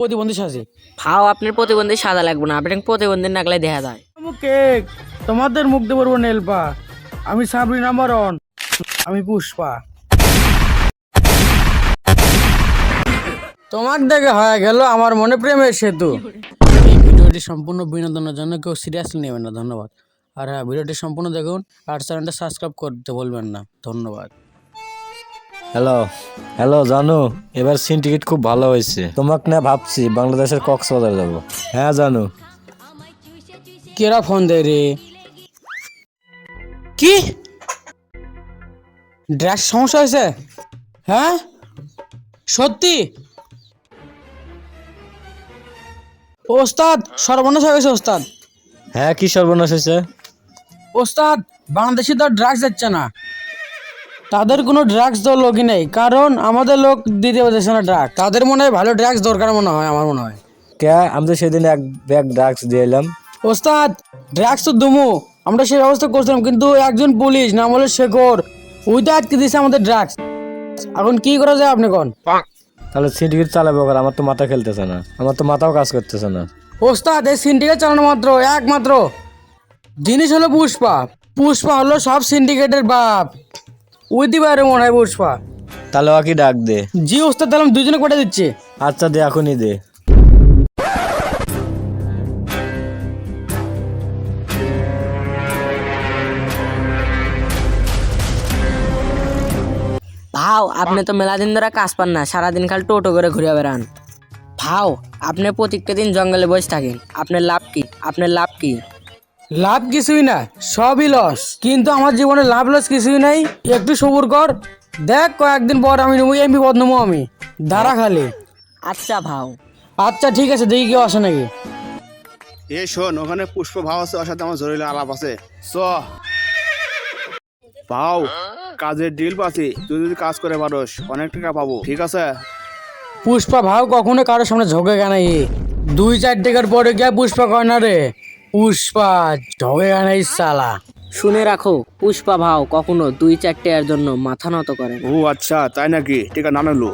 প্রতিবন্ধী সাজে। ভাও আপনার প্রতিবন্ধী সাদা লাগবে না, আপনার প্রতিবন্ধী নাগলে দেখা যায়। কেক তোমাদের মুখ দিয়ে বলবো নেলপা। আমি সাবরি নাম্বার 1, আমি পুষ্পা। তোমার দেখে হয়ে গেল আমার মনে প্রেমের সেতু। এই ভিডিওটি সম্পূর্ণ বিনোদনের জন্য, কেউ সিরিয়াসলি নেবেন না, ধন্যবাদ। আর হ্যাঁ, ভিডিওটি সম্পূর্ণ দেখুন আর চ্যানেলটা সাবস্ক্রাইব করতে বলবেন না, ধন্যবাদ। হ্যালো হ্যালো জানু, এবার সিন্ডিকেট খুব ভালো হয়েছে। তোমাকে না ভাবছি বাংলাদেশের কক্সবাজার যাব। হ্যাঁ জানু। কেরা ফোন দেয় রে? কি ড্রাগস সমস্যা হয়েছে? হ্যাঁ সত্যি? ওস্তাদ সর্বনাশ হয়ে গেছে ওস্তাদ। হ্যাঁ কি সর্বনাশ হয়েছে? ওস্তাদ বাংলাদেশে তো ড্রাগস যাচ্ছে না। তাদের কোনো ড্রাগস দেওয়ার লোকই নেই, কারণ আমাদের লোক দিতে পারছে না ড্রাগস। তাদের মনে হয় ভালো ড্রাগস দরকার মনে হয়, আমার মনে হয়। কে? আমি তো সেদিন এক ব্যাগ ড্রাগস দিয়ে এলাম। ওস্তাদ ড্রাগস তো দুমু, আমরা সেই ব্যবস্থা করছিলাম, কিন্তু একজন পুলিশ নাম হলো শেখর, ওই তো আটকে দিয়েছে আমাদের ড্রাগস। এখন কি করা যায় আপনি কোন? তাহলে সিন্ডিকেট চালাবো কার? আমার তো মাথা খেলতেছে না, আমার তো মাথাও কাজ করতেছে না। ওস্তাদ এই সিন্ডিকেট চালানো মাত্র একমাত্র জিনিস হলো পুষ্পা। পুষ্পা হলো সব সিন্ডিকেটের বাপ। ওই দিবে আরে মনে হয় পুষ্পা। তাহলে ওকে ডাক দে। জি ওস্তাদ, তাহলে আমি দুজনে করে দিচ্ছি। আচ্ছা দে, এখনই দে। ভাও আপনি তো মেলা দিন ধরে কাজ পান না, সারাদিন খালি টোটো করে ঘুরে বেড়ান। ভাও আপনি প্রত্যেকটা দিন জঙ্গলে বসে থাকেন, আপনার লাভ কি? আপনার লাভ কি? লাভ কিছুই না, সবই লস। কিন্তু আমার জীবনে লাভ লস কিছুই নাই। একটু সবুর কর, দেখ কয়েকদিন পর আমি নেবো এমপি পদ নেবো আমি, দাঁড়া খালি। আচ্ছা ভাও। আচ্ছা ঠিক আছে, দেখি কেউ আসে নাকি। এ শোন, ওখানে পুষ্প ভাও আছে, ওর সাথে আমার জরুরি আলাপ আছে। চ ভাও, কাজের ডিল পাচ্ছি, তুই যদি কাজ করে পারোস অনেক টাকা পাবো, ঠিক আছে? পুষ্পা ভাও কখনো কারোর সামনে ঝোঁকে গানাই, 2-4 টাকার পরে গিয়ে পুষ্পা কয় না রে, পুষ্পা ঝোঁকে গানাই সালা। শুনে রাখো, পুষ্পা ভাও কখনো 2-4 টাকার জন্য মাথা নত করে না। ও আচ্ছা তাই নাকি? টিকা না নিলো,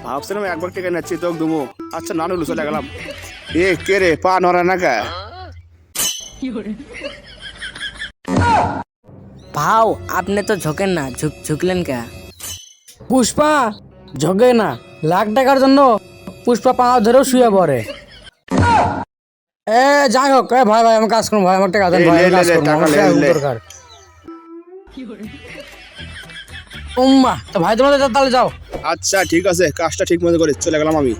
ভাবছিলাম একবার টিকা নিচ্ছি তোকে দুমু। আচ্ছা না নিলো, চলে গেলাম। এ কে রে, পা নড়া না কে? ভাও আপনি তো ঝোঁকেন না, ঝুঁকলেন কে? পুষ্পা ঝোঁকে না, লাখ টাকার জন্য পুষ্পা পা ধরেও শুয়ে পড়ে। এ যাই হোক, এ ভাই ভাই আমি কাজ করবো, ভাই আমার টাকা দেন, এই ভাই লে, আমি কাজ লে, করবো, টাকা আমার লে, টাকা খুব লে। দরকার। উম্মা তো ভাই তোমাদের তাহলে যাও। আচ্ছা ঠিক আছে, কাজটা ঠিক মতো করে চলে গেলাম আমি।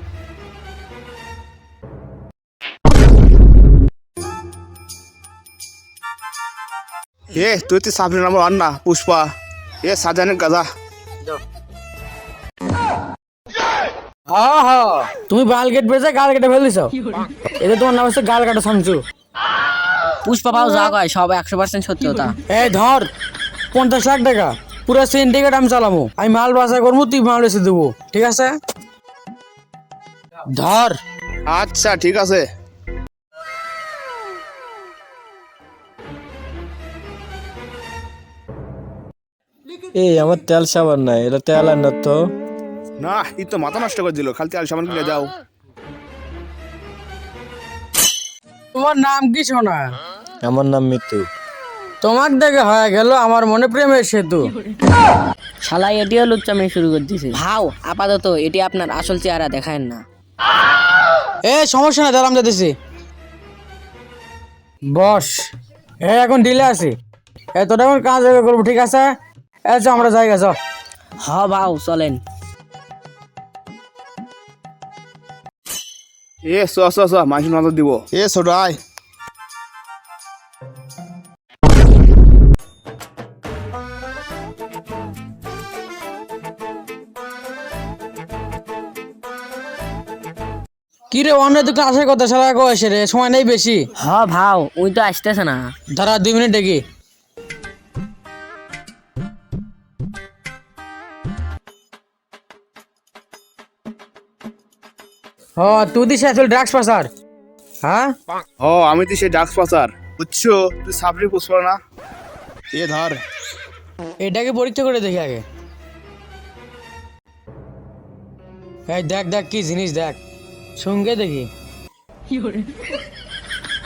এ তুই তো সাবরি নাম্বার 1 না পুষ্পা? এ সাজানের গাজা। আহা তুমি বাল কেটে পেয়েছে, গাল কেটে ফেল দিছো। এটা তোমার নাম হচ্ছে গাল কাটা শামসু। পুষ্পা ভাও যা কয় সব 100% সত্যতা। এই ধর 50 লাখ টাকা, পুরো সিন্ডিকেট আমি চালামু, আমি মাল বাছাই করবো, তুই মাল বেশি দেবো, ঠিক আছে? ধর। আচ্ছা ঠিক আছে। এই আমার তেল সাবান নাই, এটা তেল আর না তো। না ই তো মাথা নষ্ট করে দিল, খালি তেল সাবান কিনে দাও। তোমার নাম কি সোনা? আমার নাম মিতু। তোমার দেখে হয়ে গেল আমার মনে প্রেমের সেতু। শালা এটিও লুচ্চামি শুরু করে দিছে। ভাও আপাতত এটি আপনার আসল চেহারা দেখায় না। এ সমস্যা নাই, দাঁড়াম যাতেছি। বস এখন ডিলে আছি, তোটা এখন কাজ করবো, ঠিক আছে? আমরা যাই গেছ। হ ভাও চলেন। এ চ চ চ, মাইসি নজর দিব। এ ছোট আয়। কি রে অন্য দুটো আসার কথা, সারা গো এসে রে, সময় নেই বেশি। হ ভাও ওই তো আসতেছে না। দাঁড়া 2 মিনিট দেখি। তুই দিস আসলে ড্রাগস পাচার? হ্যাঁ ও আমি তো সেই ডাক্স পাচার, বুঝছো? তুই সাবরি পুষ্পা না? এ ধর। এটাকে পরীক্ষা করে দেখি আগে। এই দেখ দেখ কি জিনিস দেখ। সঙ্গে দেখি।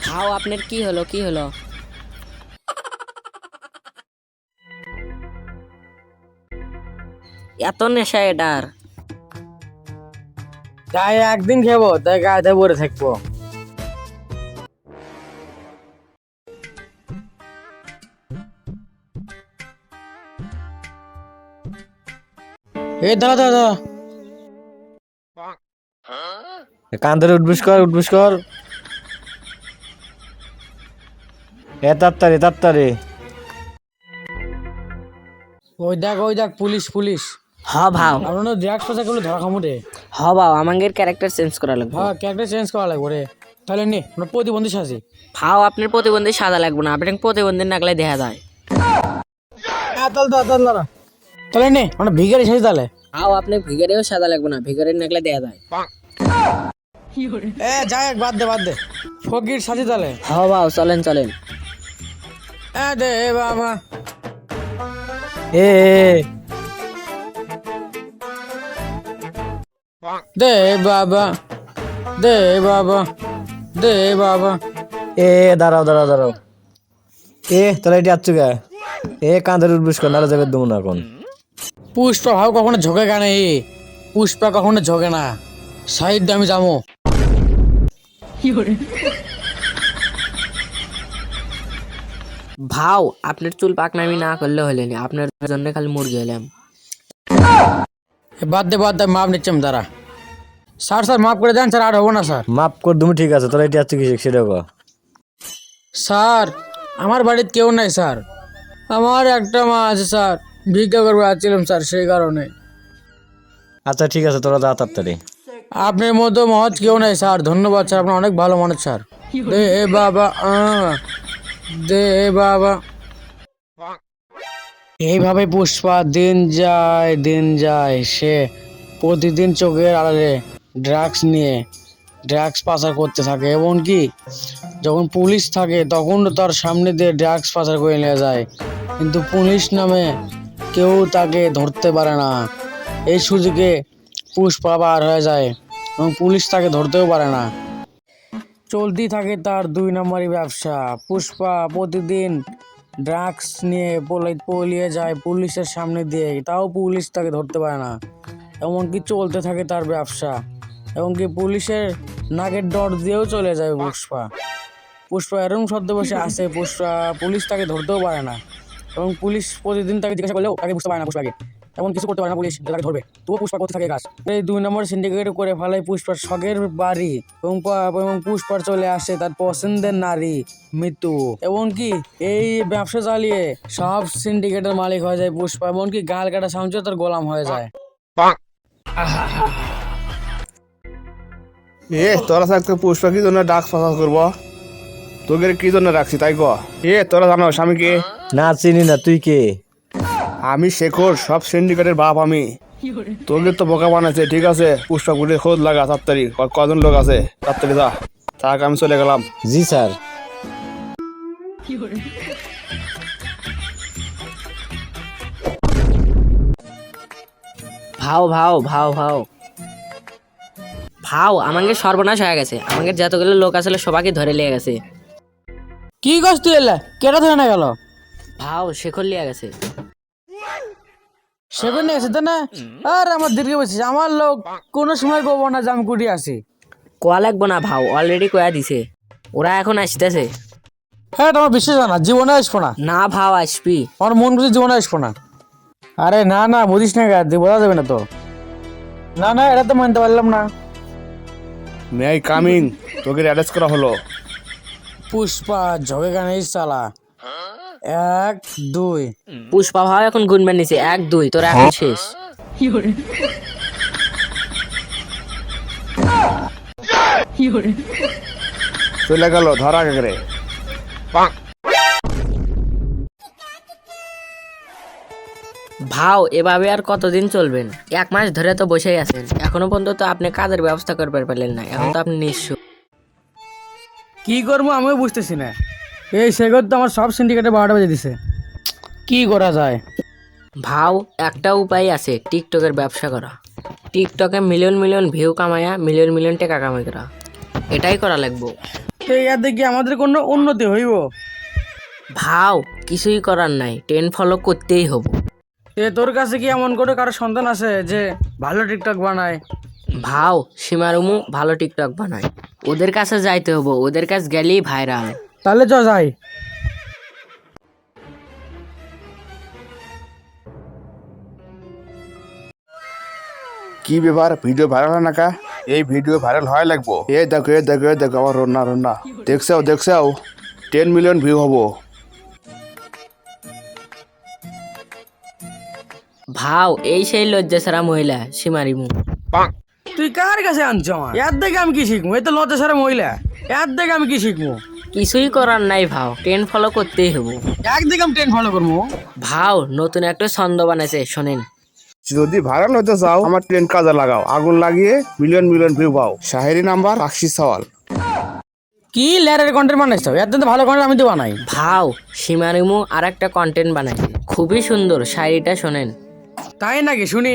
ভাও আপনার কি হলো কি হলো? এত নেশা এটার? তাই একদিন খেবো তাই গায়ে পরে থাকবো। এই দাঁড়া দাঁড়া দাঁড়া। কান ধরে উঠবুস কর। তাড়াতাড়ি তাড়াতাড়ি। ওই দেখ পুলিশ পুলিশ। হ ভাও, আপনার ড্রাগস পাশা করলে ধরা খামো রে। হ ভাও, আমাদের ক্যারেক্টার চেঞ্জ করা লাগবে। হ্যাঁ ক্যারেক্টার চেঞ্জ করা লাগবে রে। তাহলে নে আমরা প্রতিবন্ধী সাজি। ভাও আপনার প্রতিবন্ধী সাদা লাগবে না, আপনার প্রতিবন্ধী নাগলে দেখা যায়। তাহলে নে আমরা ভিখারি সাজি তাহলে। ভাও আপনি ভিখারিও সাদা লাগবে না, ভিখারির নাগলে দেখা যায়। যাই বাদ দে ফকির সাজি তাহলে। হ ভাও, চলেন। দে বাবা। এ দে বাবা। দাঁড়াও। তাহলে এটি আচ্ছু গা। কান ধরে উঠবুস কর, নারা যাবে দেবো না এখন। পুষ্পা ভাও কখনো ঝোঁকে কেন? পুষ্পা কখনো ঝোঁকে না। সাইড আমি যাবো। ভাও আপনার চুল পাকনামি না করলে হলেনি, আপনার জন্য খালি মুরগি হলাম। বাদ দে মাপ নিচ্ছি আমি দাঁড়া। স্যার মাফ করে দেন স্যার, আর হবো না স্যার। মাপ কর তুমি, ঠিক আছে। তাহলে এটি আচ্ছু কি সেটা কর। স্যার আমার বাড়িতে কেউ নাই স্যার, আমার একটা মা আছে স্যার, ভিক্ষা করবো আসছিলাম স্যার, সেই কারণে। আচ্ছা ঠিক আছে, তোরা যা তাড়াতাড়ি। আপনার মতো মহৎ কেউ নাই স্যার, ধন্যবাদ স্যার, আপনার অনেক ভালো মানুষ স্যার। দে বাবা। এইভাবে পুষ্পা দিন যায়, সে প্রতিদিন চোখের আড়ালে ড্রাগস পাচার করতে থাকে। এমনকি যখন পুলিশ থাকে তখন তার সামনে দিয়ে ড্রাগস পাচার করে নিয়ে যায়, কিন্তু পুলিশ নামে কেউ তাকে ধরতে পারে না। এই সুযোগে পুষ্পা বার হয়ে যায় এবং পুলিশ তাকে ধরতেও পারে না। চলতেই থাকে তার 2 নম্বরই ব্যবসা। পুষ্পা প্রতিদিন ড্রাগস নিয়ে পলিয়ে যায় পুলিশের সামনে দিয়ে, তাও পুলিশ তাকে ধরতে পারে না। এমনকি চলতে থাকে তার ব্যবসা, এমনকি পুলিশের নাকের ডর দিয়েও চলে যায় পুষ্পা এরকম ছদ্মবেশে আসে, পুলিশ তাকে ধরতেও পারে না, এবং পুলিশ প্রতিদিন তাকে জিজ্ঞাসা করলেও তাকে বুঝতে পারে না পুষ্পাকে, এমন কিছু করতে পারে না পুলিশ তাকে ধরবে। তবুও পুষ্পা করতে থাকে কাজ। এই 2 নম্বর সিন্ডিকেট করে ফেলায় পুষ্পার শখের বাড়ি, এবং পুষ্পার চলে আসে তার পছন্দের নারী মৃত্যু। এমনকি এই ব্যবসা চালিয়ে সব সিন্ডিকেটের মালিক হয়ে যায় পুষ্পা, এমনকি গাল কাটা সামচে তার গোলাম হয়ে যায়। তোরা থাকতে পুষ্পা কি জন্য ড্রাগস পাচার করবো? তোকে কি জন্য রাখছি তাই ক? তোরা জানো আমি কে? না চিনি না, তুই কে? আমি শেখর, সব সিন্ডিকেটের বাপ আমি। তোকে তো বোকা বানাচ্ছে, ঠিক আছে? পুষ্পা গুলির খোঁজ লাগা তাড়াতাড়ি, কজন লোক আছে তাড়াতাড়ি যা। থাক আমি চলে গেলাম। জি স্যার। ভাও আমাকে সর্বনাশ হয়ে গেছে, আমাকে যতগুলো লোক আসলে সবাইকে ধরে লিয়ে গেছে। কি করছ তুই? এলা কেটা ধরে না গেল? ভাও শেখর লিয়ে গেছে। সেভেন এসে তো না। আর আমার দীর্ঘ বলছিস, আমার লোক কোনো সময় কব না যে আমি কুটি আসি। কোয়া লাগবো না ভাও, অলরেডি কোয়া দিছে, ওরা এখন আসতেছে। হ্যাঁ আমার বিশ্বাস হয় না, জীবনে আসবো না। না ভাও আসবি। আমার মন বুঝে জীবনে আসবো না। আরে না বুঝিস না, বোঝা যাবে না তো। না এটা তো মানতে পারলাম না। May I coming? তোকে অ্যারেস্ট করা হলো। পুষ্পা ঝগে গানে চালা। 1 2। পুষ্পা ভাও এখন গুনবেন নিছে 1 2, তোরা এখন শেষ। চলে গেল, ধরা গেলে। ভাও এভাবে আর কতদিন চলবেন? 1 মাস ধরে তো বসেই আছেন, এখনো পর্যন্ত তো আপনি কাজের ব্যবস্থা করতে পারলেন না, এখন তো আপনি নিঃস্ব। কি করবো আমিও বুঝতেছি না। এই সেগর তো আমার সব সিন্ডিকেটে 12টা বেজে দিছে। কি করা যায়? ভাও একটা উপায় আছে, টিকটকের ব্যবসা করা। টিকটকে মিলিয়ন মিলিয়ন ভিউ কামায়া মিলিয়ন মিলিয়ন টাকা কামাই করা, এটাই করা লাগবো। তো ইয়াতে কি আমাদের কোনো উন্নতি হইব? ভাও কিছুই করার নাই, ট্রেন্ড ফলো করতেই হবো। তোর কাছে কি এমন করে কারো সন্তান আছে যে ভালো টিকটক বানায়? ভাও সীমারুমু ভালো টিকটক বানায়, ওদের কাছে যাইতে হবো, ওদের কাছে গেলেই ভাইরাল। তাহলে যাই। কি ব্যাপার, ভিডিও ভাইরাল হয় না কা? এই ভিডিও ভাইরাল হয় লাগবো। এ দেখো আমার রন্না দেখছাও 10 মিলিয়ন ভিউ হবো। ভাও এই সেই লজ্জা ছাড়া মহিলা সীমারিমু। তুই কার কাছে আনছো আমার? এর দেখে আমি কি শিখবো? এই তো লজ্জা সারা মহিলা, এর দেখে আমি কি শিখবো? কিছুই করার নাই ভাও, ট্রেন্ড ফলো করতেই হবো। একদিকে আমি ট্রেন ফলো করবো। ভাও নতুন একটা ছন্দ বানাইছে শোনেন। যদি ভাইরাল হতে চাও আমার ট্রেন্ড কাজে লাগাও, আগুন লাগিয়ে মিলিয়ন মিলিয়ন ভিউ পাও। শাহেরি নাম্বার পাকশি সওয়াল। কি লেয়ারের কন্টেন্ট বানাইছো? এর তো ভালো কন্টেন্ট আমি তো বানাই। ভাও সীমারিমু আর একটা কন্টেন্ট বানাইছে, খুবই সুন্দর, শাড়িটা শোনেন। তাই নাকি? শুনি।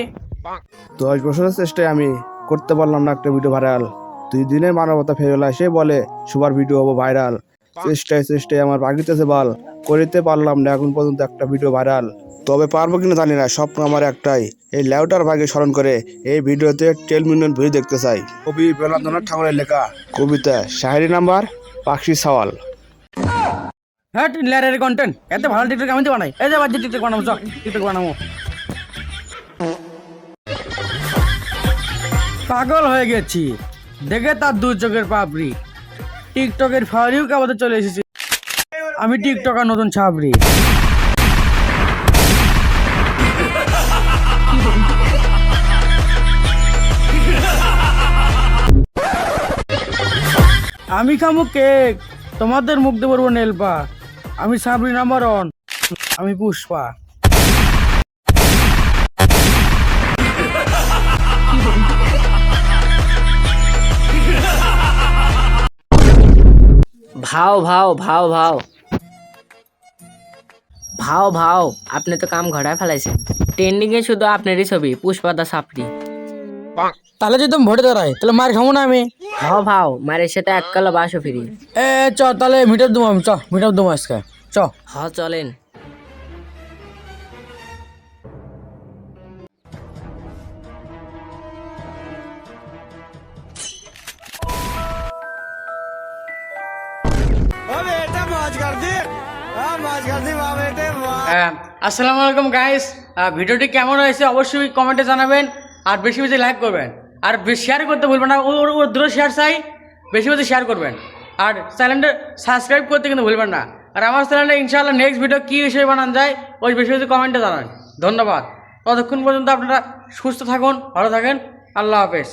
10 বছরের চেষ্টায় আমি করতে পারলাম না একটা ভিডিও ভাইরাল। 2 দিনের মানবতা ফেরল আসে বলে সুপার ভিডিও হবো ভাইরাল। চেষ্টায় আমার বাগিতেছে বাল, করিতে পারলাম না এখন পর্যন্ত একটা ভিডিও ভাইরাল। তবে পারবো কিনা জানি না, স্বপ্ন আমার একটাই, এই লেউটার ভাগে স্মরণ করে এই ভিডিওতে 10 মিলিয়ন ভিউ দেখতে চাই। কবি বেলান্দ্রনাথ ঠাকুরের লেখা কবিতা শাহেরি নাম্বার পাকশি সওয়াল। হ্যাঁ লেয়ারের কন্টেন্ট, এত ভালো টিকটক আমি তো বানাই। এই যে বাজে টিকটক বানাবো, চল টিকটক বানাবো। পাগল হয়ে গেছি দেখে তার 2 চোখের পাপড়ি। টিকটকের ফারিও কাবাতে চলে এসেছি আমি, টিকটকার নতুন ছাপড়ি। আমি খামু কেক, তোমাদের মুখ দিয়ে বলবো নেলপা। আমি সাবরি নাম্বার 1, আমি পুষ্পা। ভাও ভাও ভাও ভাও ভাও ভাও আপনি তো কাম ঘটায় ফেলাইছেন। ট্রেন্ডিং এ শুধু আপনারই ছবি, পুষ্পা দা সাপড়ি। তাহলে যদি তুমি ভোটে দাঁড়াই তাহলে মার খাবো না আমি? ভাও ভাও মারের সাথে এক কালো বাসও ফিরি। চ তাহলে মিটাপ দেবো আমি, মিটাপ দেবো আজকে চ। চলেন। আসসালামু আলাইকুম গাইস, ভিডিওটি কেমন হয়েছে অবশ্যই কমেন্টে জানাবেন, আর বেশি বেশি লাইক করবেন, আর শেয়ার করতে ভুলবেন না। ওর দ্রুত শেয়ার চাই, বেশি বেশি শেয়ার করবেন, আর চ্যানেলটা সাবস্ক্রাইব করতে কিন্তু ভুলবেন না। আর আমার চ্যানেলে ইনশাআল্লাহ নেক্সট ভিডিও কী বিষয়ে বানানো যায় ওই বেশি বেশি কমেন্টে জানান। ধন্যবাদ। ততক্ষণ পর্যন্ত আপনারা সুস্থ থাকুন, ভালো থাকেন। আল্লাহ হাফেজ।